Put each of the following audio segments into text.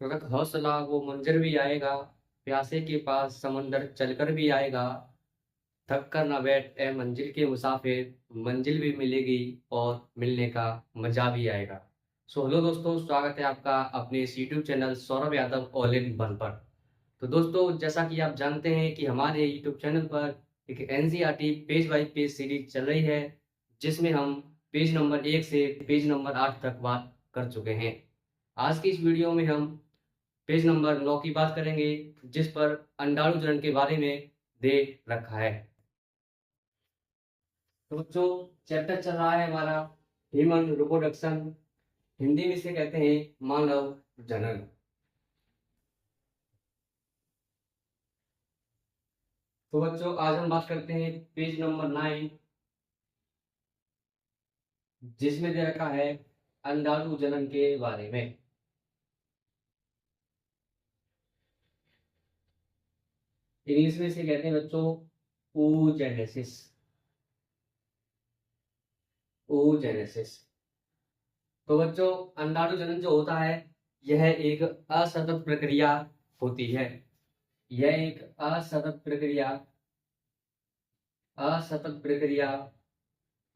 रख हौसला वो मंजर भी आएगा, प्यासे के पास समंदर चलकर भी आएगा। थक कर ना बैठ ए मंजिल के मुसाफिर, मंजिल भी मिलेगी और मिलने का मजा भी आएगा। सो हेलो दोस्तों, स्वागत है आपका अपने इस YouTube channel Saurabh Yadav all in one पर। तो दोस्तों, जैसा कि आप जानते हैं कि हमारे यूट्यूब चैनल पर एक NCERT page bye page series चल रही है, जिसमें हम पेज नंबर 1 से पेज नंबर 8 तक बात कर चुके हैं। आज की इस वीडियो में हम पेज नंबर 9 की बात करेंगे, जिस पर अंडाणु जनन के बारे में दे रखा है। तो जो चैप्टर चल रहा है हमारा ह्यूमन रिप्रोडक्शन, हिंदी में इसे कहते हैं मानव जनन। तो बच्चों, आज हम बात करते हैं पेज नंबर 9, जिसमें दे रखा है अंडाणु जनन के बारे में। इंग्लिश में इसे कहते हैं बच्चों oogenesis। oogenesis। तो बच्चों, अंडाणु जनन जो होता है, यह एक असतत प्रक्रिया होती है। यह एक असतत प्रक्रिया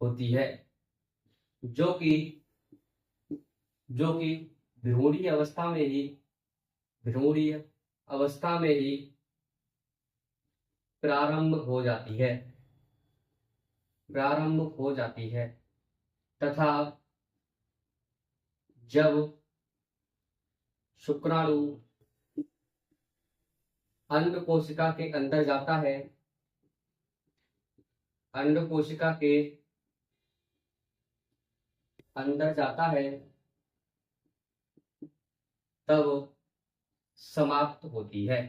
होती है, जो कि जो कि भ्रूणीय अवस्था में ही प्रारंभ हो जाती है तथा जब शुक्राणु अंड कोशिका के अंदर जाता है, अंड कोशिका के अंदर जाता है, तब समाप्त होती है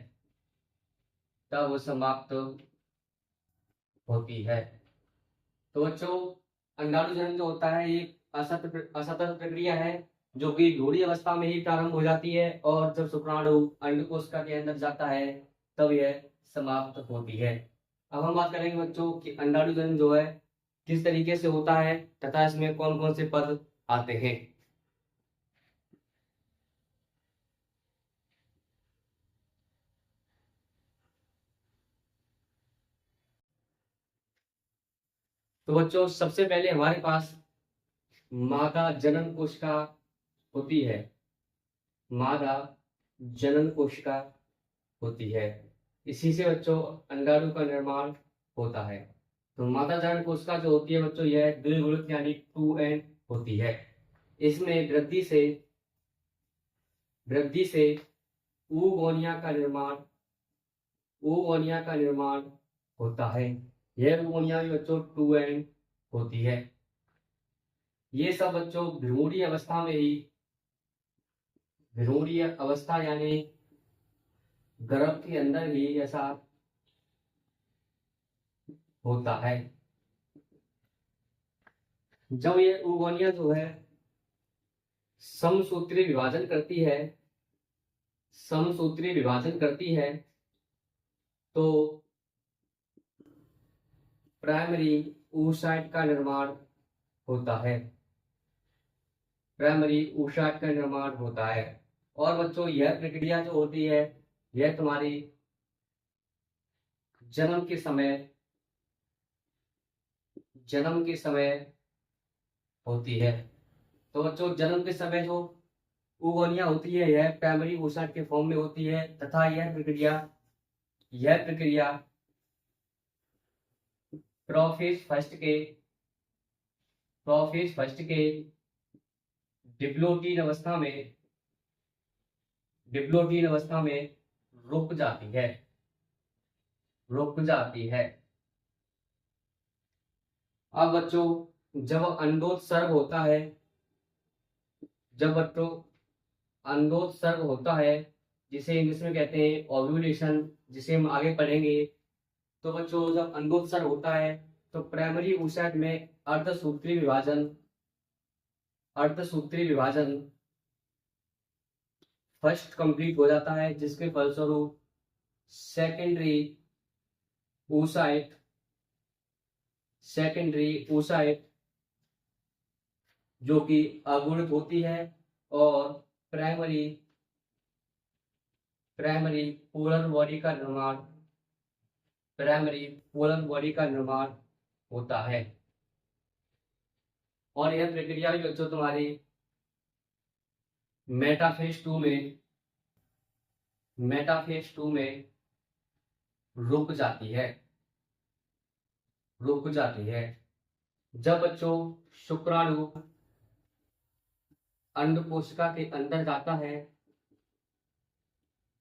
तो बच्चों, अंडाणु जनन जो होता है, ये असतत प्रक्रिया है, जो कि भ्रूणीय अवस्था में ही प्रारंभ हो जाती है, और जब शुक्राणु अंड कोशिका के अंदर जाता है, तब यह समाप्त होती है। अब हम बात करेंगे बच्चों कि अंडाणु जनन जो है किस तरीके से होता है तथा इसमें कौन कौन से पद आते हैं। तो बच्चों, सबसे पहले हमारे पास मादा जनन कोशिका होती है। मादा जनन कोशिका होती है, इसी से बच्चों अंडाणु का निर्माण होता है। तो मादा जनन कोशिका जो होती है बच्चों, यह द्विगुणित यानी 2n होती है। इसमें वृद्धि से ऊगोनिया का निर्माण होता है। यह ऊगोनिया भी बच्चों 2n होती है। ये सब बच्चों भ्रूणीय अवस्था यानी गर्भ के अंदर ही ऐसा होता है। जब ये ऊगोनिया जो है समसूत्री विभाजन करती है, तो प्राइमरी oocyte का निर्माण होता है। और बच्चों, यह प्रक्रिया जो होती है, यह तुम्हारी जन्म के समय होती है। तो बच्चों, जन्म के समय जो oogonia होती है, यह प्राइमरी oocyte के फॉर्म में होती है, तथा यह प्रक्रिया प्रोफेज फर्स्ट के डिप्लोटीन अवस्था में रुक जाती है। अब बच्चों, जब अंडोत्सर्ग होता है, जिसे इंग्लिश में कहते हैं ओव्यूलेशन, जिसे हम आगे पढ़ेंगे। तो बच्चों, जब अंडोत्सर्ग होता है, तो प्राइमरी oocyte में अर्धसूत्री विभाजन फर्स्ट कंप्लीट हो जाता है, जिसके फलस्वरूप सेकेंडरी oocyte जो कि अगुणित होती है, और प्राइमरी प्राइमरी पोलर बॉडी का निर्माण, प्राइमरी पोलर बॉडी का निर्माण होता है। और यह प्रक्रिया भी बच्चों तुम्हारी मेटाफेज 2 में, मेटाफेज 2 में रुक जाती है, रुक जाती है। जब बच्चों शुक्राणु अंड कोशिका के अंदर जाता है,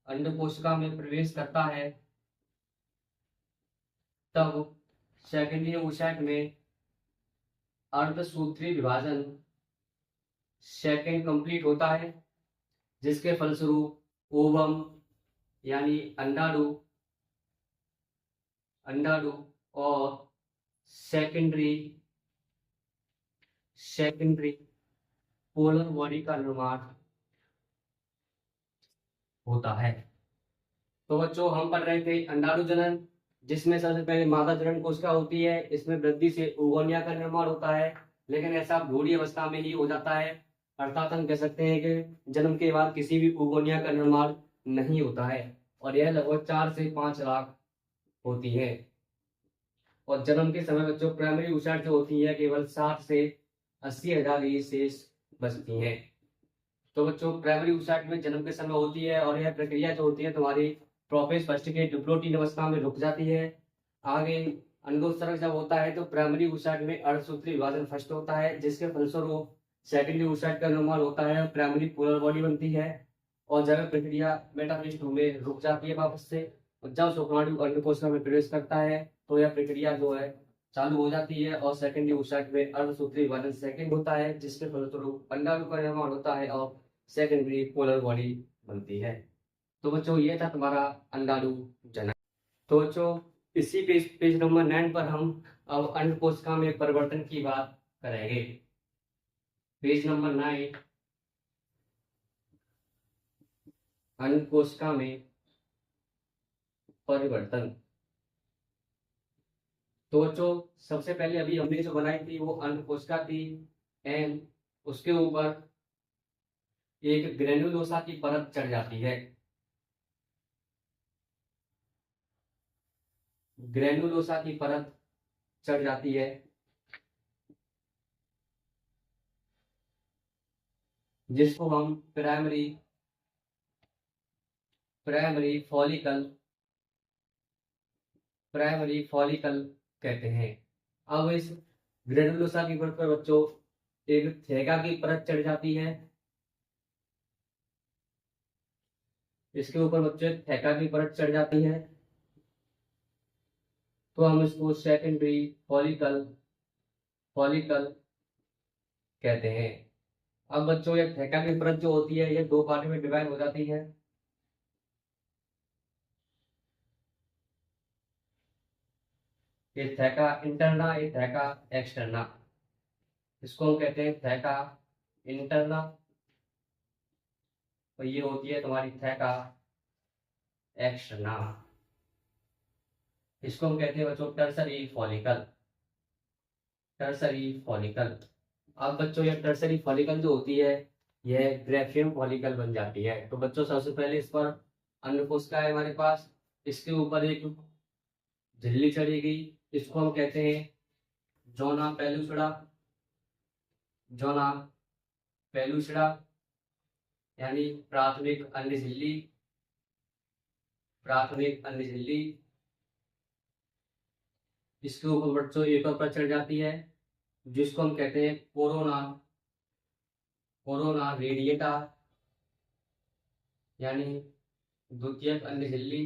अंड कोशिका में प्रवेश करता है, तब सेकेंडरी ओसाइट में अर्धसूत्री विभाजन सेकेंड कंप्लीट होता है, जिसके फलस्वरूप ओवम यानी अंडाणु, अंडाणु और सेकेंडरी, सेकेंडरी पोलर बॉडी का निर्माण होता है। तो बच्चों हम पढ़ रहे थे अंडाणु जनन, जिसमें सबसे पहले मादा जनन कोशिका होती है। इसमें वृद्धि से ओगोनिया का निर्माण होता है, लेकिन ऐसा भ्रूण अवस्था में ही हो जाता है, अर्थात हम कह सकते हैं कि जन्म के बाद किसी भी ओगोनिया का निर्माण नहीं होता है, और यह लगभग 4 से 5 लाख होती है। और जन्म के समय बच्चों प्राइमरी ऊंचाई जो होती है केवल 60 से 80 हजार ही शेष बचती हैं। तो बच्चों प्राइमरी ऊंचाई में जन्म के समय होती है, और यह प्रक्रिया जो होती है तुम्हारी प्रोफेज फर्स्ट के डिप्लोटीन अवस्था में रुक जाती है। आगे अंडोत्सर्ग जब होता है तो प्राइमरी ऊसाइट में अर्धसूत्री विभाजन फर्स्ट होता है, जिसके फलस्वरूप सेकेंडरी ऊसाइट का निर्माण होता है, प्राइमरी पोलर बॉडी बनती है। और जब प्रक्रिया मेटाफेज 2 में रुक जाती है वापस से, और जब शुक्राणु अंड कोशिका में प्रवेश करता है तो यह प्रक्रिया जो है चालू हो जाती है, और सेकेंडरी ऊसाइट में अर्धसूत्री विभाजन सेकेंड होता है, जिसके फलस्वरूप अंडाणु का निर्माण होता है और सेकेंडरी पोलर बॉडी बनती है। तो बच्चों ये था तुम्हारा अंडाणु जनन। तो बच्चों इसी पेज नंबर 9 पर हम अब अंड कोशिका में परिवर्तन की बात करेंगे। पेज नंबर 9, अंड कोशिका में परिवर्तन। तो बच्चों सबसे पहले अभी हमने जो बनाई थी वो अंड कोशिका थी, एंड उसके ऊपर एक ग्रेन्युलोसा की परत चढ़ जाती है, ग्रेन्युलोसा की परत चढ़ जाती है, जिसको हम primary, primary follicle, primary follicle कहते हैं। अब इस ग्रेन्युलोसा की परत पर बच्चों एक थैका की परत चढ़ जाती है, इसके ऊपर बच्चों थैका की परत चढ़ जाती है, तो हम इसको सेकेंडरी फॉलिकल, फॉलिकल कहते हैं। अब बच्चों ये थैका की परत जो होती है ये 2 पार्ट में डिवाइड हो जाती है। ये थैका इंटरना, ये थैका एक्सटर्ना। इसको हम कहते हैं थैका इंटरना, और ये होती है तुम्हारी थैका एक्सटर्ना। इसको हम कहते हैं बच्चों टर्सरी फॉलिकल, टर्सरी फॉलिकल। अब बच्चों ये टर्सरी फॉलिकल जो होती है यह ग्रेफियम फॉलिकल बन जाती है। तो बच्चों सबसे पहले इस पर अंड कोशिका है हमारे पास, इसके ऊपर एक झिल्ली चढ़ेगी, इसको हम कहते हैं जोना पेलुसड़ा, जोना पेलुसड़ा यानी प्राथमिक अंड झिल्ली, प्राथमिक अंड झिल्ली। इसके ऊपर बच्चों एक और परत चढ़ जाती है, जिसको हम कहते हैं कोरोना, कोरोना रेडिएटा यानी द्वितीयक अंड झिल्ली,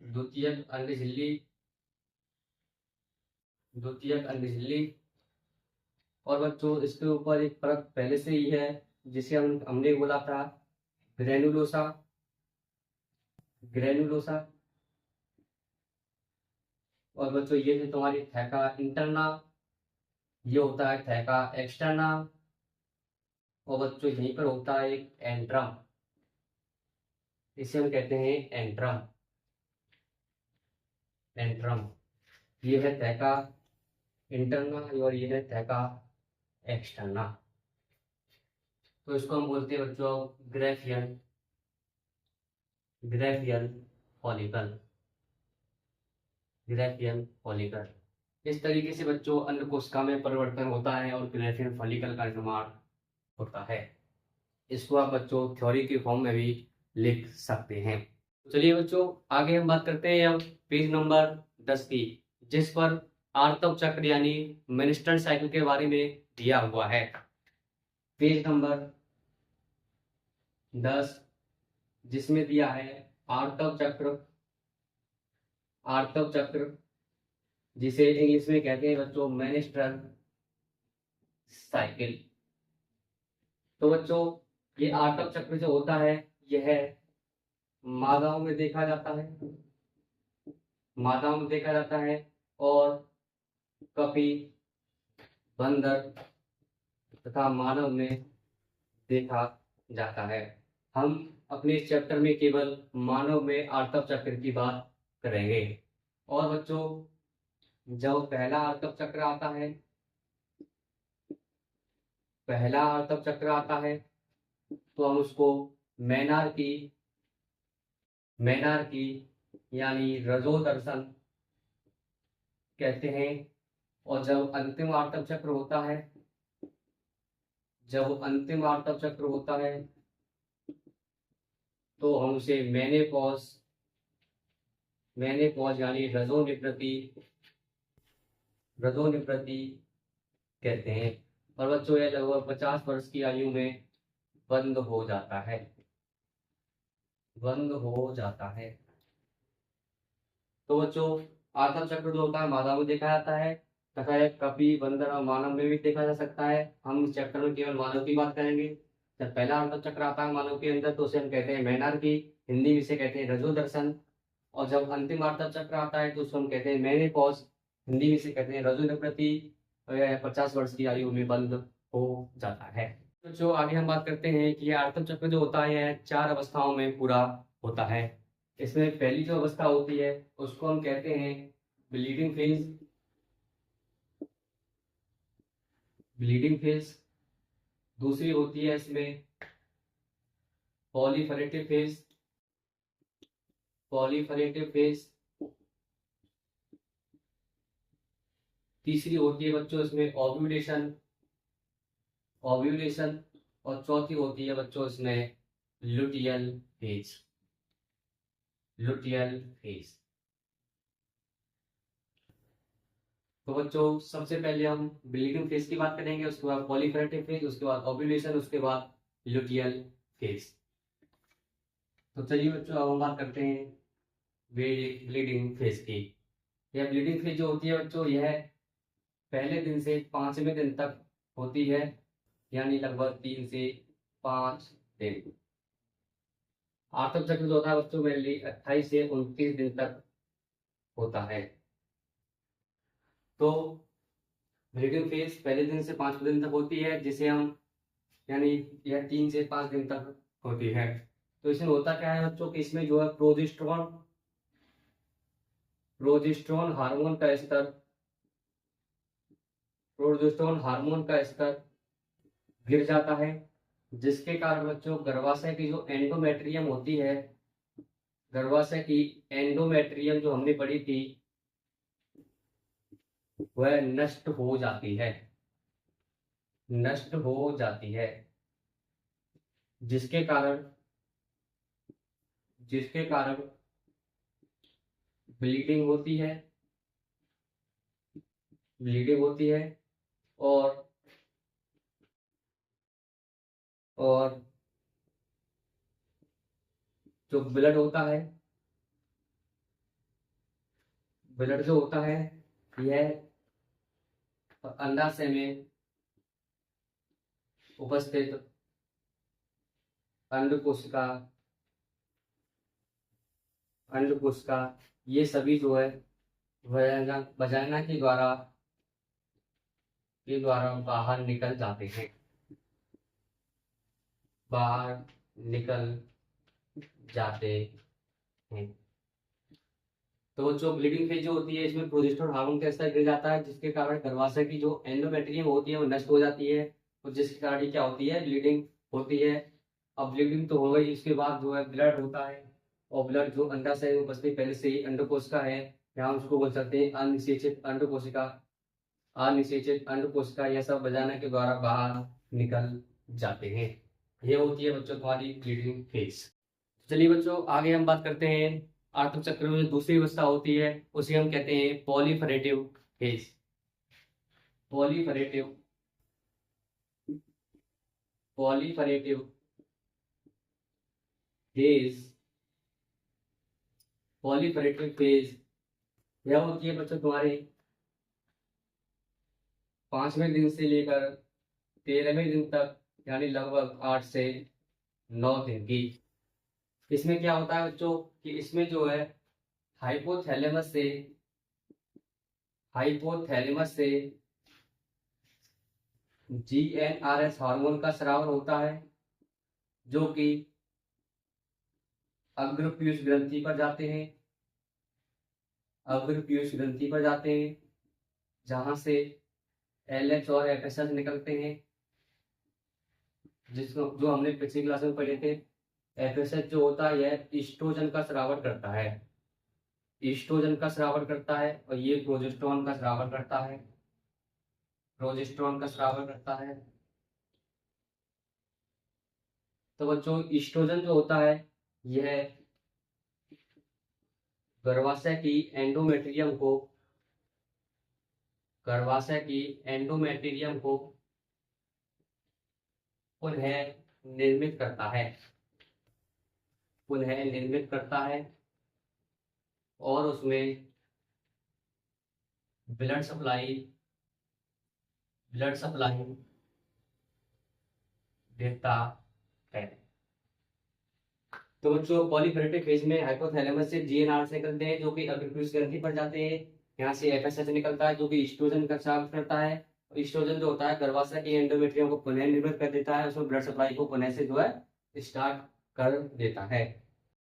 द्वितीयक अंड झिल्ली, द्वितीयक अंड झिल्ली। और बच्चों इसके ऊपर एक परत पहले से ही है, जिसे हमने बोला था ग्रेनुलोसा, ग्रेनुलोसा। और बच्चों ये है तुम्हारी थैका इंटरना, ये होता है थैका एक्सटर्ना, और बच्चों यहीं पर होता है एक एंट्रम, इसे हम कहते हैं एंट्रम, एंट्रम। ये है थैका इंटरना और ये है थैका एक्सटर्ना। तो इसको हम बोलते हैं बच्चों ग्रेफियन, ग्रेफियल फॉलिकल, ग्रेफियल फॉलिकल। इस तरीके से बच्चों अंड कोशिका में परिवर्तन होता है और ग्रेफियल फॉलिकल का निर्माण होता है। इसको आप बच्चों थ्योरी के फॉर्म में भी लिख सकते हैं। चलिए बच्चों आगे हम बात करते हैं अब पेज नंबर 10 की, जिस पर आर्तव चक्र यानी मिनिस्टर साइकिल के बारे में दिया हुआ है। पेज नंबर 10 जिसमें दिया है आर्तव चक्र, आर्तव चक्र जिसे इंग्लिश में कहते हैं बच्चों मिनिस्टर साइकिल। तो बच्चों ये आर्तव चक्र जो होता है यह मादाओं में देखा जाता है, मादाओं में देखा जाता है और कपी, बंदर तथा मानव में देखा जाता है। हम अपने इस चैप्टर में केवल मानव में आर्तव चक्र की बात करेंगे। और बच्चों जब पहला आर्तव चक्र आता है, पहला आर्तव चक्र आता है तो हम उसको मैनार्की यानी रजोदर्शन कहते हैं। और जब अंतिम आर्तव चक्र होता है, जब अंतिम आर्तव चक्र होता है तो हम उसे मेनेपॉज यानी रजोनिवृत्ति कहते हैं। और बच्चों यह लगभग 50 वर्ष की आयु में बंद हो जाता है, बंद हो जाता है। तो बच्चों आर्तव चक्र जो होता है मादा में देखा जाता है तथा यह कपी, बंदर और मानव में भी देखा जा सकता है। हम इस चैप्टर में केवल मानव की बात करेंगे। जब पहला आर्तव चक्र आता है मानव के अंदर तो उसे हम कहते हैं मैनार्की, हिंदी में इसे कहते हैं रजोदर्शन। और जब अंतिम आर्तव चक्र आता है तो उसको हम कहते हैं मेनेपॉज, हिंदी में इसे कहते हैं रजोनिवृत्ति। और यह 50 वर्ष की आयु में बंद हो जाता है। तो जो आगे हम बात करते हैं कि यह आर्तव चक्र जो होता है यह 4 अवस्थाओं में पूरा होता है। इसमें पहली जो अवस्था होती है उसको हम कहते हैं ब्लीडिंग फेज, ब्लीडिंग फेज। दूसरी होती है इसमें पॉलीफरेटिव फेज, पॉलीफरेटिव फेज। तीसरी होती है बच्चों इसमें ओव्यूलेशन, ओव्यूलेशन। और चौथी होती है बच्चों इसमें लुटियल फेज, लुटियल फेज। तो बच्चों सबसे पहले हम ब्लीडिंग फेज की बात करेंगे, उसके बाद पॉलीफरेटिव फेज, उसके बाद ओव्यूलेशन, उसके बाद लुटियल फेज। तो चलिए बच्चों अब हम बात करते हैं ब्लीडिंग फेज की। यह ब्लीडिंग फेज जो होती है बच्चों यह पहले दिन से 5वें दिन तक होती है, यानी लगभग 3 से 5 दिन। आर्तव चक्र जो होता है बच्चों मेरे लिए 28 से 29 दिन तक होता है। तो ब्लीडिंग फेज पहले दिन से 5वें दिन तक होती है, जिसे हम यानी यह 3 से 5 दिन तक होती है। तो इसमें होता क्या है बच्चों कि इसमें जो है प्रोजेस्टेरोन हार्मोन का स्तर, प्रोजेस्टेरोन हार्मोन का स्तर गिर जाता है, जिसके कारण बच्चों गर्भाशय की जो एंडोमेट्रियम होती है, गर्भाशय की एंडोमेट्रियम जो हमने पढ़ी थी वह नष्ट हो जाती है, नष्ट हो जाती है। जिसके कारण ब्लीडिंग होती है, ब्लीडिंग होती है। और जो ब्लड होता है, ब्लड जो होता है यह अंडाशय में उपस्थित अंडकोशिका, अंडकोशिका ये सभी जो है वजाइना के द्वारा बाहर निकल जाते हैं, बाहर निकल जाते हैं। तो जो ब्लीडिंग फेज जो होती है इसमें प्रोजेस्टेरोन हार्मोन का स्तर गिर जाता है, जिसके कारण गर्भाशय की जो एंडोमेट्रियम होती है वो नष्ट हो जाती है, और जिसके कारण क्या होती है ब्लीडिंग होती है। अब ब्लीडिंग तो हो गई, इसके बाद जो है ब्लड होता है, और ब्लड जो अंडाशय में उपस्थित पहले से ही अंडकोश का है, यहाँ उसको बोल सकते हैं अनिषेचित अंडकोशिका। अनिषेचित अंडकोशिका यह सब वजाना के द्वारा बाहर निकल जाते हैं। ये होती है बच्चों तुम्हारी ब्लीडिंग फेज। चलिए बच्चों आगे हम बात करते हैं आर्तक चक्र में दूसरी अवस्था होती है, उसे हम कहते हैं पॉलीफरेटिव फेज। पॉलीफरेटिव पॉलीफरेटिव फेज पॉलीफरेटिव फेज यह होती है बच्चों तुम्हारे 5वें दिन से लेकर 13वें दिन तक, यानी लगभग 8 से 9 दिन की। इसमें क्या होता है बच्चों कि इसमें जो है हाइपोथैलेमस से GnRH हार्मोन का स्राव होता है, जो कि अग्रपीयूष ग्रंथि पर जाते हैं, जहां से LH और FSH निकलते हैं, जिसको जो हमने पिछली क्लास में पढ़े थे। FSH जो होता है यह ईस्ट्रोजन का स्रावन करता है, और ये प्रोजेस्टेरोन का स्रावन करता है। तो बच्चों ईस्ट्रोजन जो होता है यह गर्भाशय की एंडोमेट्रियम को पुनः निर्मित करता है और उसमें ब्लड सप्लाई देता है। तो बच्चों पॉलीफेरेटिव फेज में हाइपोथैलेमस से GnRH निकलते हैं, जो कि अग्रपीयूष ग्रंथि पर जाते हैं। यहाँ से FSH निकलता है, जो कि ईस्ट्रोजन का स्राव करता है। ईस्ट्रोजन जो होता है गर्भाशय के एंडोमेट्रियम को पुनः निर्मित कर देता है, उसमें ब्लड सप्लाई को पुनः से जो है स्टार्ट कर देता है।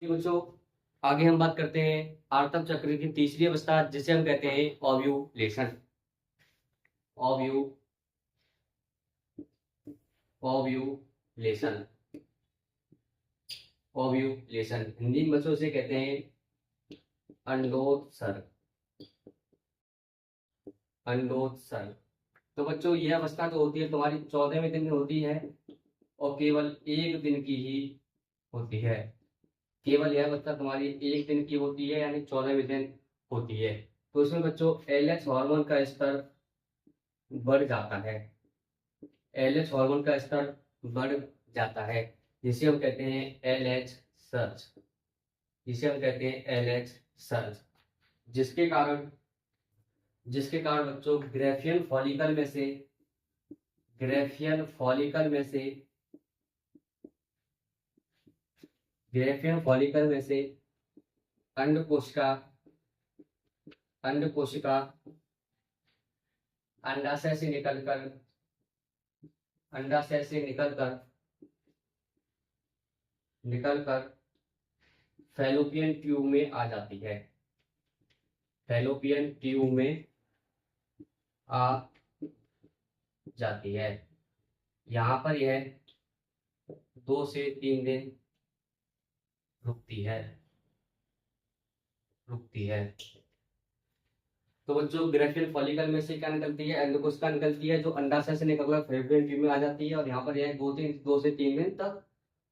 बच्चों आगे हम बात करते हैं आर्तक चक्र की तीसरी अवस्था, जिसे हम कहते हैं ओव्यूलेशन। ओव्यूलेशन हिंदी में बच्चों से कहते हैं अंडोत्सर्ग। तो बच्चों यह अवस्था जो होती है तुम्हारी 14वें दिन में होती है, और केवल 1 दिन की ही होती है। केवल यह अवस्था तुम्हारी 1 दिन की होती है, यानी 14वें दिन होती है। तो इसमें बच्चों LH हार्मोन का स्तर बढ़ जाता है, जिसे हम कहते हैं LH सर्ज, जिसके कारण बच्चों ग्रेफियन फॉलिकल में से अंडकोशिका अंडाशय से निकलकर फैलोपियन ट्यूब में आ जाती है। यहाँ पर यह 2 से 3 दिन रुकती है। तो बच्चों ग्रेफियल फॉलिकल में से क्या निकलती है? अंडकोशिका निकलती है, जो अंडाशय से निकलकर फैलोपियन ट्यूब में आ जाती है, और यहाँ पर यह 2 से 3 दिन तक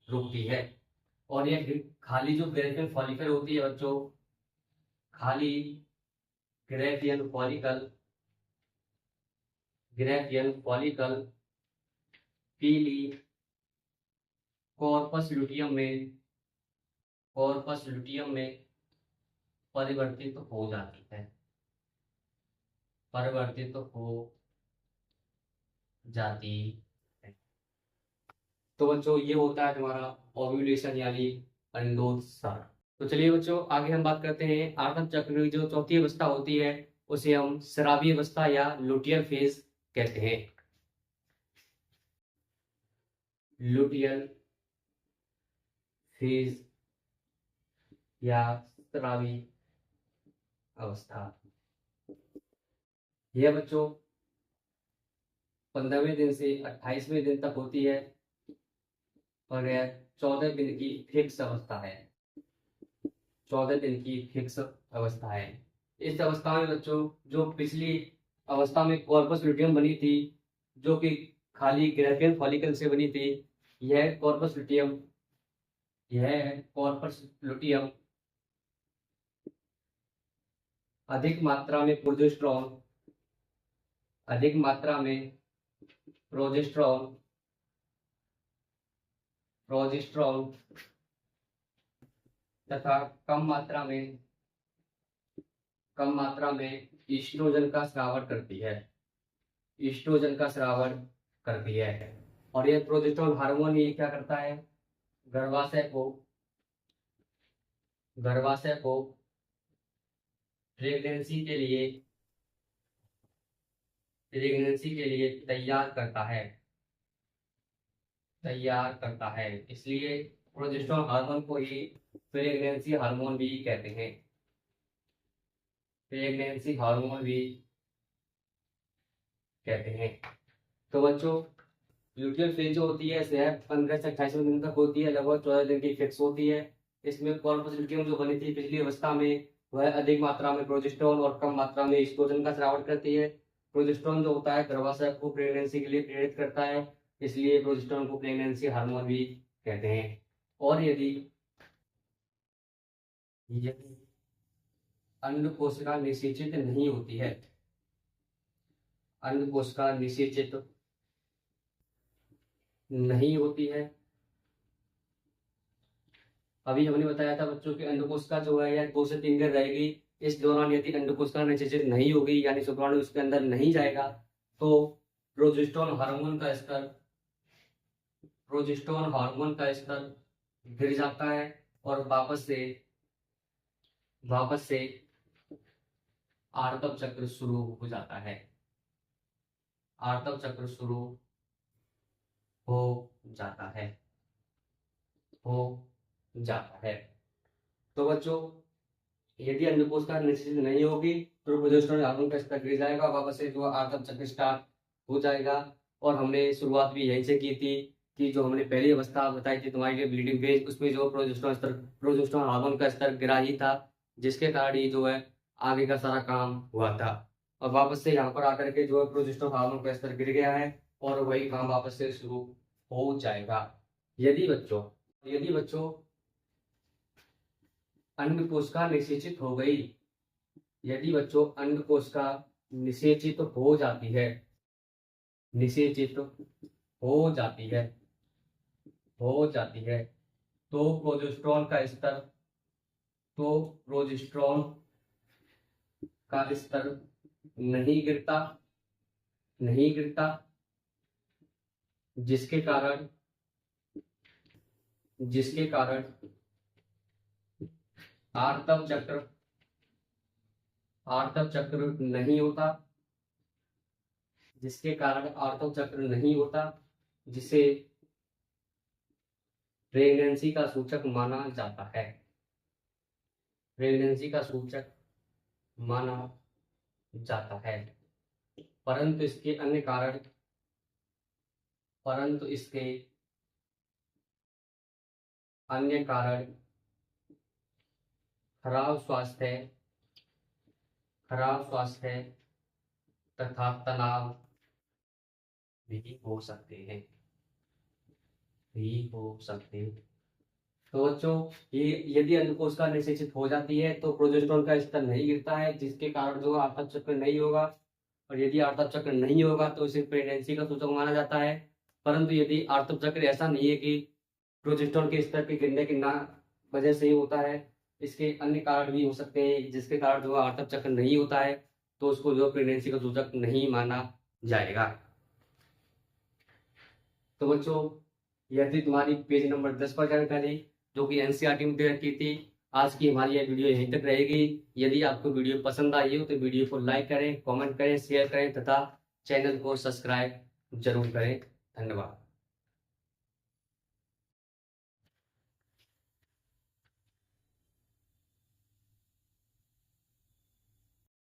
रुकती है। और यह खाली जो ग्रेफियल फॉलिकल होती है बच्चों, खाली ग्रेफियल फॉलिकल पीली कॉर्पस लुटियम में परिवर्तित हो जाती है। तो बच्चों ये होता है तुम्हारा ओव्यूलेशन यानी अंडोत्सर्ग। तो चलिए बच्चों आगे हम बात करते हैं आर्तक चक्र की जो चौथी अवस्था होती है, उसे हम स्रावी अवस्था या लुटियल फेज कहते हैं। लुटियल फेज या स्रावी अवस्था यह बच्चों 15वें दिन से 28वें दिन तक होती है, और यह 14 दिन की फिक्स अवस्था है। 14 दिन की फिक्स अवस्था है। इस अवस्था में बच्चों जो पिछली अवस्था में कॉर्पस लुटियम बनी थी, जो कि खाली ग्रेफियन फॉलिकल से बनी थी, यह कॉर्पस लुटियम अधिक मात्रा में प्रोजेस्टेरॉन तथा कम मात्रा में ईस्ट्रोजन का स्रावन करती है। और यह प्रोजेस्टेरॉन हार्मोन ही क्या करता है, गर्भाशय को प्रेगनेंसी के लिए तैयार करता है। इसलिए प्रोजेस्टेरॉन हार्मोन को ही प्रेगनेंसी हार्मोन भी कहते हैं। तो बच्चों ल्यूटियल फेज जो होती है यह 15 से 28 दिन तक होती है, लगभग 14 दिन की फिक्स होती है। इसमें कॉर्पस लुटियम जो बनी थी पिछली अवस्था में वह अधिक मात्रा में प्रोजेस्टेरॉन और कम मात्रा में एस्ट्रोजन का स्रावन करती है। प्रोजेस्टेरॉन जो होता है गर्भाशय को प्रेगनेंसी के लिए प्रेरित करता है, इसलिए प्रोजेस्टेरॉन को प्रेगनेंसी हार्मोन भी कहते हैं। और यदि अंड कोशिका निषेचित नहीं होती है, अभी हमने बताया था बच्चों की अंड कोशिका जो है यह 2 से 3 दिन रहेगी। इस दौरान यदि अंड कोशिका निषेचित नहीं होगी यानी शुक्राणु उसके अंदर नहीं जाएगा तो प्रोजेस्टेरॉन हार्मोन का स्तर गिर जाता है और वापस से आर्तव चक्र शुरू हो जाता है। तो बच्चों यदि अंड कोशिका निषेचित नहीं होगी तो प्रोजेस्टेरॉन हार्मोन का स्तर गिर जाएगा, वापस से जो आर्तव चक्र स्टार्ट हो जाएगा। और हमने शुरुआत भी यहीं से की थी कि जो हमने पहली अवस्था बताई थी तुम्हारे लिए ब्लीडिंग फेज, उसमें जो प्रोजेस्टेरॉन हार्मोन का स्तर गिरा ही था, जिसके कारण ही जो है आगे का सारा काम हुआ था। और वापस से यहाँ पर आकर के जो है प्रोजेस्टेरॉन हार्मोन का स्तर गिर गया है और वही काम वापस से शुरू हो जाएगा। यदि बच्चों अंड कोशिका निषेचित हो गई, हो जाती है तो प्रोजेस्टेरॉन का स्तर नहीं गिरता, जिसके कारण आर्तव चक्र नहीं होता, जिसे प्रेगनेंसी का सूचक माना जाता है। परंतु इसके अन्य कारण खराब स्वास्थ्य तथा तनाव भी हो सकते हैं। तो बच्चों ये यदि अंड कोशिका निषेचित हो जाती है तो प्रोजेस्टेरॉन का स्तर नहीं गिरता है, जिसके कारण जो आर्तव चक्र नहीं होगा। और यदि आर्तव चक्र नहीं होगा तो इसे प्रेगनेंसी का सूचक माना जाता है। परंतु यदि आर्तव चक्र ऐसा नहीं है कि प्रोजेस्टेरॉन के स्तर के गिरने की वजह से ही होता है, इसके अन्य कारण भी हो सकते हैं जिसके कारण जो आर्तव चक्र नहीं होता है तो उसको जो प्रेगनेंसी का सूचक नहीं माना जाएगा। तो बच्चों यह थी तुम्हारी पेज नंबर 10 पर जानकारी जो कि एनसीईआरटी में दे रखी थी। आज की हमारी यह वीडियो यहीं तक रहेगी। यदि आपको वीडियो पसंद आई हो तो वीडियो को लाइक करें, कमेंट करें, शेयर करें तथा चैनल को सब्सक्राइब जरूर करें। धन्यवाद।